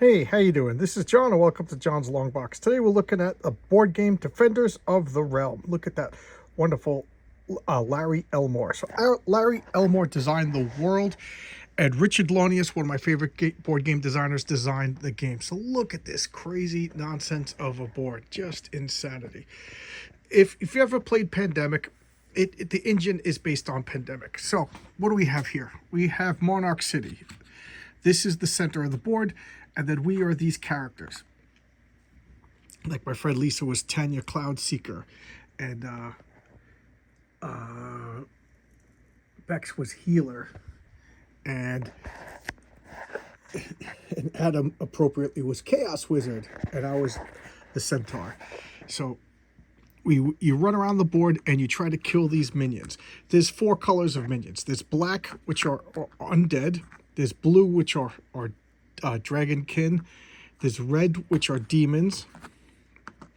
Hey, how you doing? This is John, and welcome to John's Long Box. Today we're looking at the board game Defenders of the Realm. Look at that wonderful Larry Elmore. So Larry Elmore designed the world, and Richard Launius, one of my favorite board game designers, designed the game. So look at this crazy nonsense of a board, just insanity. If you ever played Pandemic, the engine is based on Pandemic. So what do we have here? We have Monarch City. This is the center of the board, and then we are these characters. Like my friend Lisa was Tanya Cloudseeker, and Bex was Healer, and Adam appropriately was Chaos Wizard, and I was the Centaur. So you run around the board and you try to kill these minions. There's four colors of minions. There's black, which are undead. There's blue, which are dragonkin. There's red, which are demons.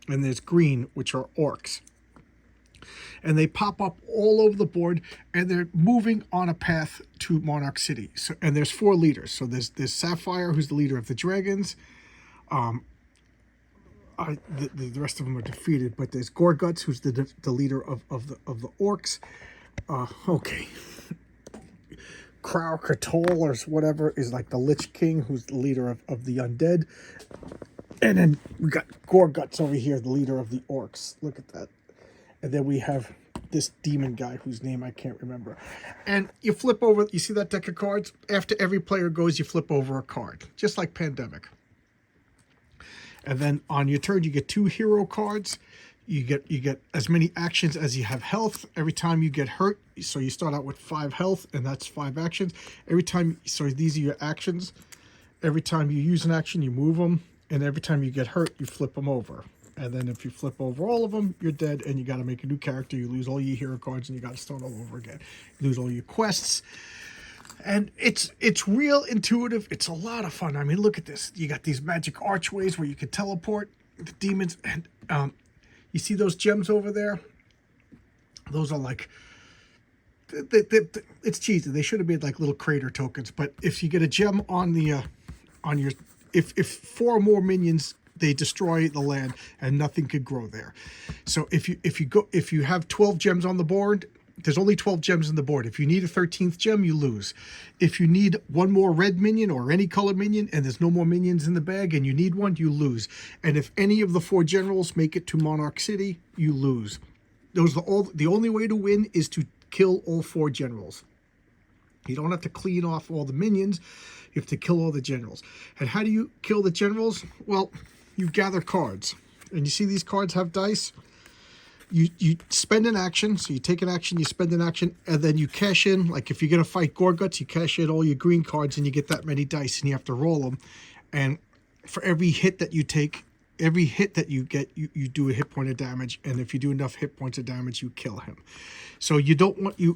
And there's green, which are orcs. And they pop up all over the board, and they're moving on a path to Monarch City. So, and there's four leaders. So there's Sapphire, who's the leader of the dragons. The rest of them are defeated, but there's Gorguts, who's the leader of the orcs. Okay. Crow Katol or whatever is like the Lich King, who's the leader of the undead. And then we got Gorguts over here, the leader of the orcs. Look at that. And then we have this demon guy whose name I can't remember. And you flip over, you see that deck of cards? After every player goes, you flip over a card, just like Pandemic. And then on your turn, you get two hero cards. You get as many actions as you have health. Every time you get hurt, so you start out with 5 health, and that's 5 actions. Every time, so these are your actions. Every time you use an action, you move them, and every time you get hurt, you flip them over. And then if you flip over all of them, you're dead, and you got to make a new character. You lose all your hero cards, and you got to start all over again. You lose all your quests. And it's real intuitive. It's a lot of fun. I mean, look at this. You got these magic archways where you can teleport the demons. And you see those gems over there? Those are like... it's cheesy. They should have made like little crater tokens. But if you get a gem on the... on your... If 4 or more minions, they destroy the land and nothing could grow there. So if you have 12 gems on the board... There's only 12 gems in the board. If you need a 13th gem, you lose. If you need one more red minion or any color minion and there's no more minions in the bag and you need one, you lose. And if any of the 4 generals make it to Monarch City, you lose. The only way to win is to kill all 4 generals. You don't have to clean off all the minions. You have to kill all the generals. And how do you kill the generals? Well, you gather cards. And you see these cards have dice? You spend an action, so you take an action, you spend an action, and then you cash in. Like if you're going to fight Gorguts, you cash in all your green cards and you get that many dice and you have to roll them. And for every hit that you take, every hit that you get, you do a hit point of damage. And if you do enough hit points of damage, you kill him. So you don't want you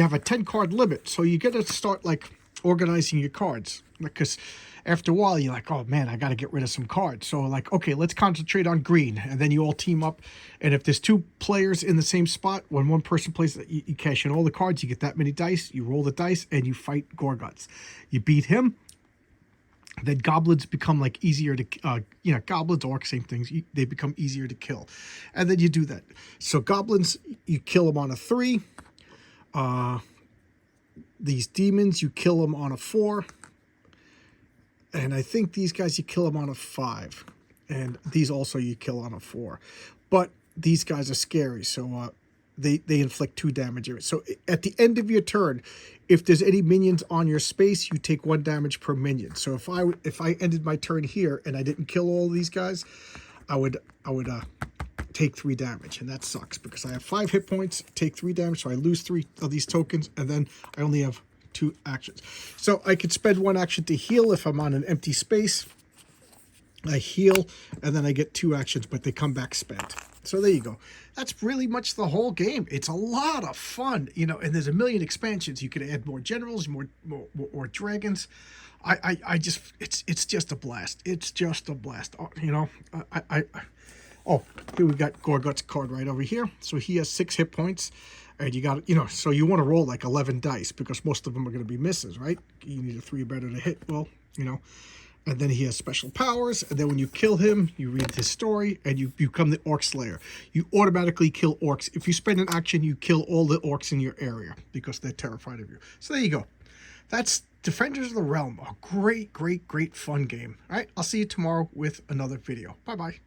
have a 10 card limit. So you got to start like organizing your cards, because after a while, you're like, oh man, I got to get rid of some cards. So like, okay, let's concentrate on green. And then you all team up. And if there's 2 players in the same spot, when one person plays, you cash in all the cards, you get that many dice, you roll the dice, and you fight Gorguts. You beat him. Then goblins become like easier to, goblins, orcs, same things. They become easier to kill. And then you do that. So goblins, you kill them on a 3. These demons, you kill them on a 4. And I think these guys, you kill them on a 5. And these also you kill on a 4. But these guys are scary, so they inflict 2 damage. So at the end of your turn, if there's any minions on your space, you take 1 damage per minion. So if I ended my turn here and I didn't kill all these guys, I would take 3 damage. And that sucks because I have 5 hit points, take 3 damage, so I lose 3 of these tokens, and then I only have 2 actions. So I could spend 1 action to heal if I'm on an empty space. I heal, and then I get 2 actions, but they come back spent. So there you go. That's really much the whole game. It's a lot of fun, and there's a million expansions. You could add more generals, more dragons. I just, it's just a blast. It's just a blast. Oh, here we got Gorgut's card right over here. So he has 6 hit points. And you got, so you want to roll like 11 dice because most of them are going to be misses, right? You need a 3 or better to hit. Well, And then he has special powers. And then when you kill him, you read his story and you become the Orc Slayer. You automatically kill orcs. If you spend an action, you kill all the orcs in your area because they're terrified of you. So there you go. That's Defenders of the Realm. A great, great, great fun game. All right, I'll see you tomorrow with another video. Bye-bye.